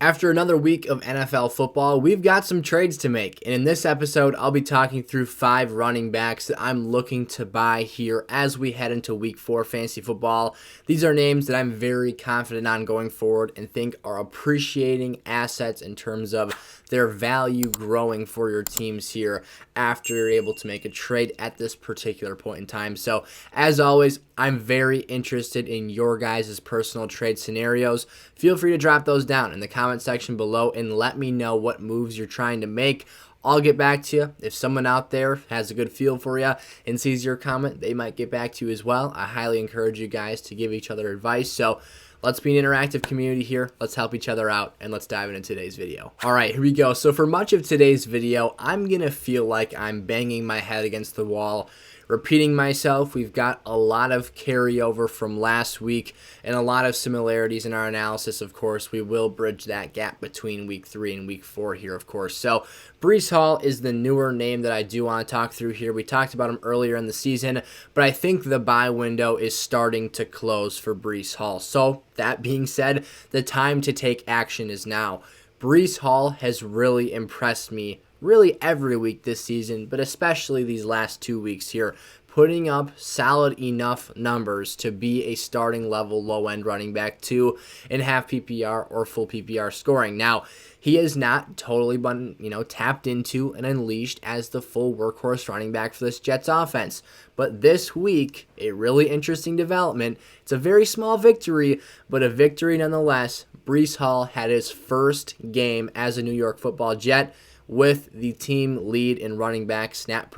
After another week of NFL football, we've got some trades to make. And in this episode, I'll be talking through 5 running backs that I'm looking to buy here as we head into week 4 fantasy football. These are names that I'm very confident on going forward and think are appreciating assets in terms of their value growing for your teams here after you're able to make a trade at this particular point in time. So, as always, I'm very interested in your guys' personal trade scenarios. Feel free to drop those down in the comment section below and let me know what moves you're trying to make. I'll get back to you. If someone out there has a good feel for you and sees your comment, they might get back to you as well. I highly encourage you guys to give each other advice. So let's be an interactive community here. Let's help each other out, and let's dive into today's video. All right, here we go. So for much of today's video, I'm going to feel like I'm banging my head against the wall, repeating myself. We've got a lot of carryover from last week and a lot of similarities in our analysis. Of course, we will bridge that gap between week 3 and week 4 here, of course. So Breece Hall is the newer name that I do want to talk through here. We talked about him earlier in the season, but I think the buy window is starting to close for Breece Hall. So that being said, the time to take action is now. Breece Hall has really impressed me really every week this season, but especially these last 2 weeks here, putting up solid enough numbers to be a starting level low-end running back 2.5 PPR or full PPR scoring. Now, he has not totally been, tapped into and unleashed as the full workhorse running back for this Jets offense. But this week, a really interesting development. It's a very small victory, but a victory nonetheless. Breece Hall had his first game as a New York Football Jet with the team lead in running back snap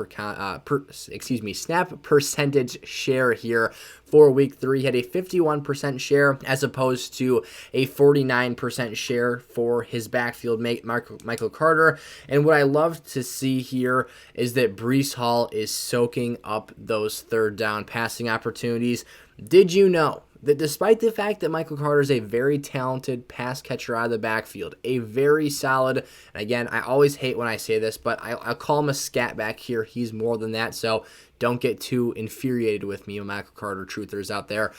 percentage share here for week 3. He had a 51% share as opposed to a 49% share for his backfield mate Michael Carter. And what I love to see here is that Breece Hall is soaking up those third down passing opportunities. Did you know that despite the fact that Michael Carter is a very talented pass catcher out of the backfield, a very solid, and again, I always hate when I say this, but I'll call him a scat back here. He's more than that, so don't get too infuriated with me, Michael Carter truthers out there.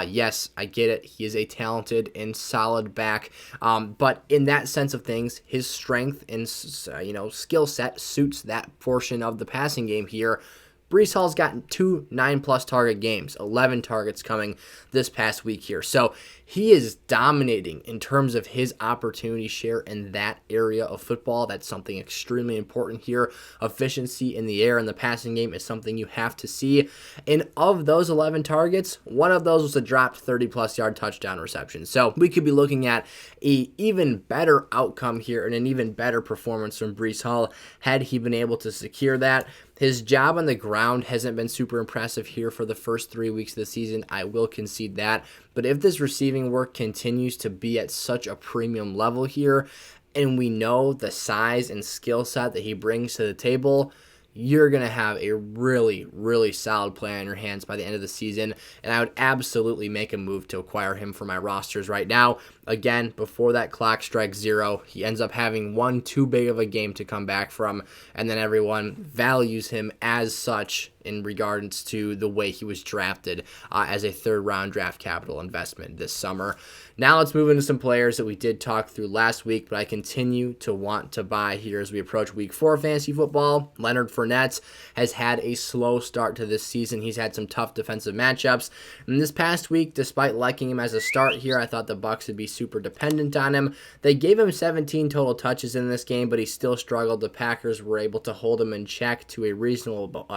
Yes, I get it. He is a talented and solid back, but in that sense of things, his strength and skill set suits that portion of the passing game here. Breece Hall's gotten 2 9+ target games, 11 targets coming this past week here. So he is dominating in terms of his opportunity share in that area of football. That's something extremely important here. Efficiency in the air in the passing game is something you have to see. And of those 11 targets, one of those was a dropped 30+ yard touchdown reception. So we could be looking at an even better outcome here and an even better performance from Breece Hall had he been able to secure that. His job on the ground hasn't been super impressive here for the first 3 weeks of the season. I will concede that. But if this receiving work continues to be at such a premium level here, and we know the size and skill set that he brings to the table, you're going to have a really, really solid play on your hands by the end of the season, and I would absolutely make a move to acquire him for my rosters right now. Again, before that clock strikes 0, he ends up having one too big of a game to come back from, and then everyone values him as such in regards to the way he was drafted as a third-round draft capital investment this summer. Now let's move into some players that we did talk through last week, but I continue to want to buy here as we approach week 4 fantasy football. Leonard Fournette has had a slow start to this season. He's had some tough defensive matchups. And this past week, despite liking him as a start here, I thought the Bucs would be super dependent on him. They gave him 17 total touches in this game, but he still struggled. The Packers were able to hold him in check to a reasonable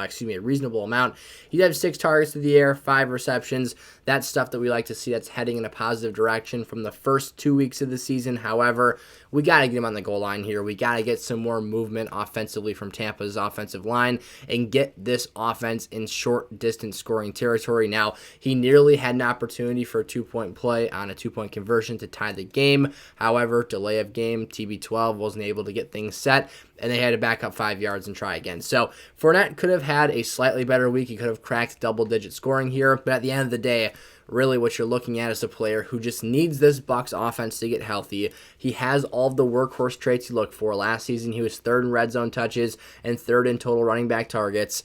amount. He'd have 6 targets to the air, 5 receptions. That's stuff that we like to see that's heading in a positive direction from the first 2 weeks of the season. However, we got to get him on the goal line here. We got to get some more movement offensively from Tampa's offensive line and get this offense in short distance scoring territory. Now, he nearly had an opportunity for a 2-point play on a 2-point conversion to tie the game. However, delay of game, TB12 wasn't able to get things set, and they had to back up 5 yards and try again. So Fournette could have had a slightly better week. He could have cracked double-digit scoring here, but at the end of the day, really what you're looking at is a player who just needs this Bucs offense to get healthy. He has all of the workhorse traits you look for. Last season, he was 3rd in red zone touches and 3rd in total running back targets.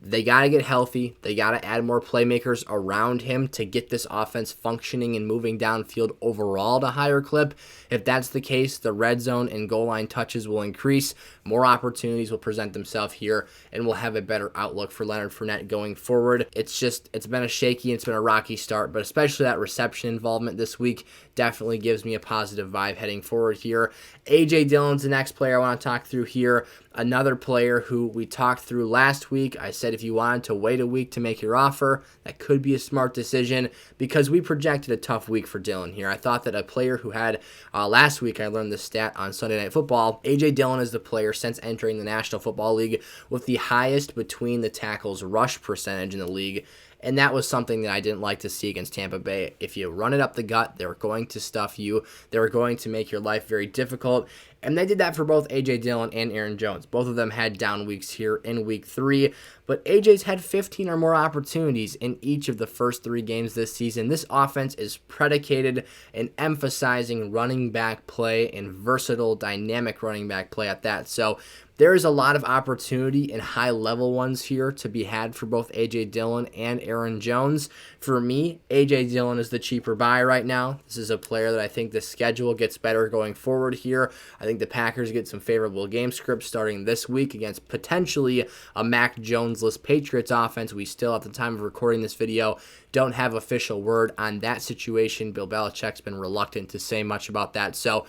They got to get healthy. They got to add more playmakers around him to get this offense functioning and moving downfield overall at a higher clip. If that's the case, the red zone and goal line touches will increase. More opportunities will present themselves here, and we'll have a better outlook for Leonard Fournette going forward. It's been a shaky, it's been a rocky start, but especially that reception involvement this week definitely gives me a positive vibe heading forward here. A.J. Dillon's the next player I want to talk through here. Another player who we talked through last week. I said if you wanted to wait a week to make your offer, that could be a smart decision because we projected a tough week for Dillon here. I thought that a player who had, last week I learned this stat on Sunday Night Football, A.J. Dillon is the player since entering the National Football League with the highest between the tackles rush percentage in the league. And that was something that I didn't like to see against Tampa Bay. If you run it up the gut, they're going to stuff you. They're going to make your life very difficult. And they did that for both A.J. Dillon and Aaron Jones. Both of them had down weeks here in week 3. But A.J.'s had 15 or more opportunities in each of the first 3 games this season. This offense is predicated and emphasizing running back play and versatile, dynamic running back play at that. So there is a lot of opportunity and high-level ones here to be had for both A.J. Dillon and Aaron Jones. For me, A.J. Dillon is the cheaper buy right now. This is a player that I think the schedule gets better going forward here. I think the Packers get some favorable game scripts starting this week against potentially a Mac Jones-less Patriots offense. We still, at the time of recording this video, don't have official word on that situation. Bill Belichick's been reluctant to say much about that. So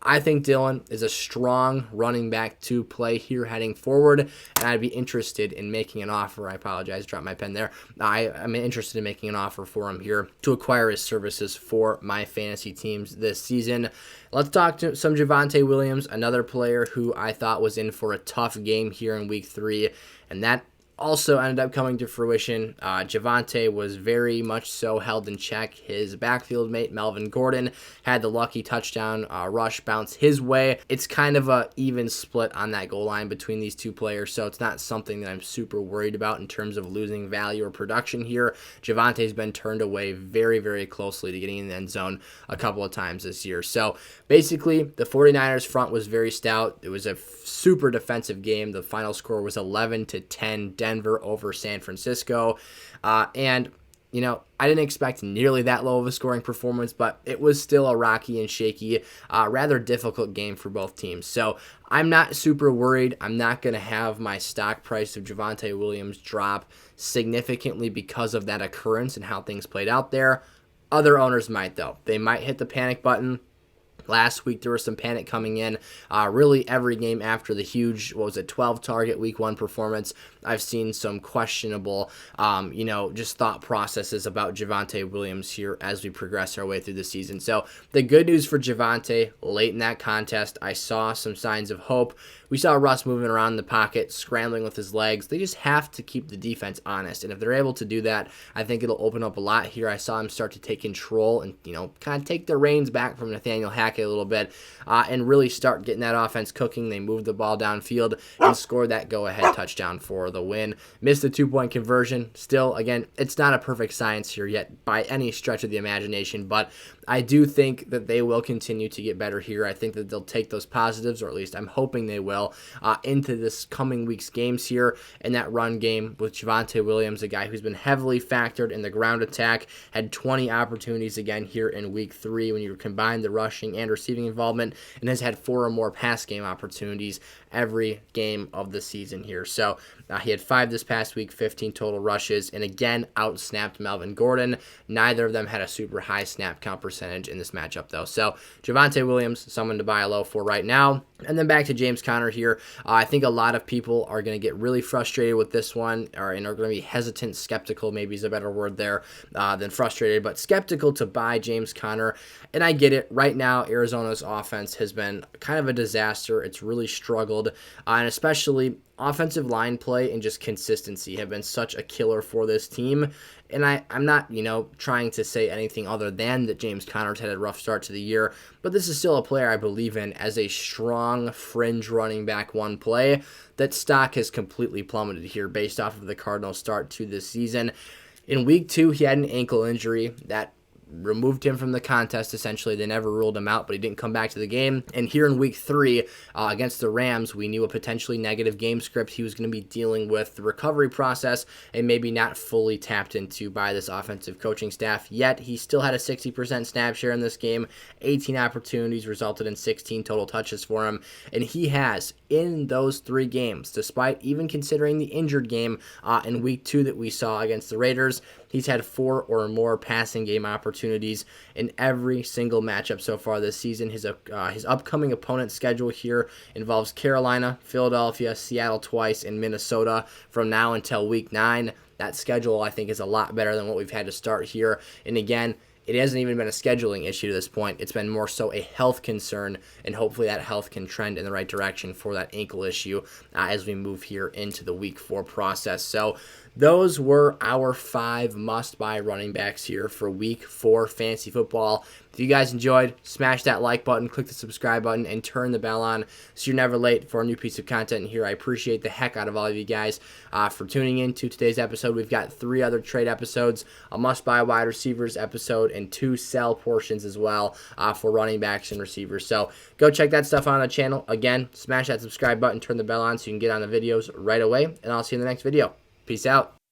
I think Dillon is a strong running back to play here heading forward, and I'd be interested in making an offer. I apologize, dropped my pen there. I'm interested in making an offer for him here to acquire his services for my fantasy teams this season. Let's talk to some Javonte Williams, another player who I thought was in for a tough game here in week 3, and that also ended up coming to fruition. Javonte was very much so held in check. His backfield mate, Melvin Gordon, had the lucky touchdown rush bounce his way. It's kind of a even split on that goal line between these two players, so it's not something that I'm super worried about in terms of losing value or production here. Javonte's been turned away very, very closely to getting in the end zone a couple of times this year. So basically, the 49ers front was very stout. It was a super defensive game. The final score was 11-10 Denver over San Francisco. And, you know, I didn't expect nearly that low of a scoring performance, but it was still a rocky and shaky, rather difficult game for both teams. So I'm not super worried. I'm not going to have my stock price of Javonte Williams drop significantly because of that occurrence and how things played out there. Other owners might, though. They might hit the panic button. Last week, there was some panic coming in. Really, every game after the huge, 12-target week 1 performance, I've seen some questionable, just thought processes about Javonte Williams here as we progress our way through the season. So the good news for Javonte, late in that contest, I saw some signs of hope. We saw Russ moving around in the pocket, scrambling with his legs. They just have to keep the defense honest. And if they're able to do that, I think it'll open up a lot here. I saw him start to take control and, kind of take the reins back from Nathaniel Hackett a little bit and really start getting that offense cooking. They moved the ball downfield and scored that go-ahead touchdown for the win. Missed the 2-point conversion. Still, again, it's not a perfect science here yet by any stretch of the imagination, but I do think that they will continue to get better here. I think that they'll take those positives, or at least I'm hoping they will, into this coming week's games here in that run game with Javonte Williams, a guy who's been heavily factored in the ground attack, had 20 opportunities again here in week 3 when you combine the rushing and receiving involvement, and has had 4 or more pass game opportunities every game of the season here. So he had 5 this past week, 15 total rushes, and again out-snapped Melvin Gordon. Neither of them had a super high snap count percentage in this matchup, though. So Javonte Williams, someone to buy a low for right now. And then back to James Conner here. I think a lot of people are going to get really frustrated with this one, and are going to be hesitant, skeptical, maybe is a better word there than frustrated, but skeptical to buy James Conner. And I get it. Right now, Arizona's offense has been kind of a disaster. It's really struggled, and especially offensive line play and just consistency have been such a killer for this team. And I'm not, trying to say anything other than that James Conner's had a rough start to the year, but this is still a player I believe in as a strong fringe running back one play. That stock has completely plummeted here based off of the Cardinals' start to this season. In week 2, he had an ankle injury that removed him from the contest, essentially. They never ruled him out, but he didn't come back to the game. And here in week 3 against the Rams, we knew a potentially negative game script. He was going to be dealing with the recovery process and maybe not fully tapped into by this offensive coaching staff. Yet he still had a 60% snap share in this game. 18 opportunities resulted in 16 total touches for him. And he has, in those 3 games, despite even considering the injured game in week 2 that we saw against the Raiders, he's had 4 or more passing game opportunities in every single matchup so far this season. His upcoming opponent schedule here involves Carolina, Philadelphia, Seattle twice, and Minnesota from now until week 9. That schedule, I think, is a lot better than what we've had to start here. And again, it hasn't even been a scheduling issue to this point. It's been more so a health concern, and hopefully that health can trend in the right direction for that ankle issue as we move here into the week 4 process. So those were our 5 must-buy running backs here for week 4 fantasy football. If you guys enjoyed, smash that like button, click the subscribe button, and turn the bell on so you're never late for a new piece of content here. I appreciate the heck out of all of you guys for tuning in to today's episode. We've got 3 other trade episodes, a must-buy wide receivers episode, and 2 sell portions as well for running backs and receivers. So go check that stuff out on the channel. Again, smash that subscribe button, turn the bell on so you can get on the videos right away, and I'll see you in the next video. Peace out.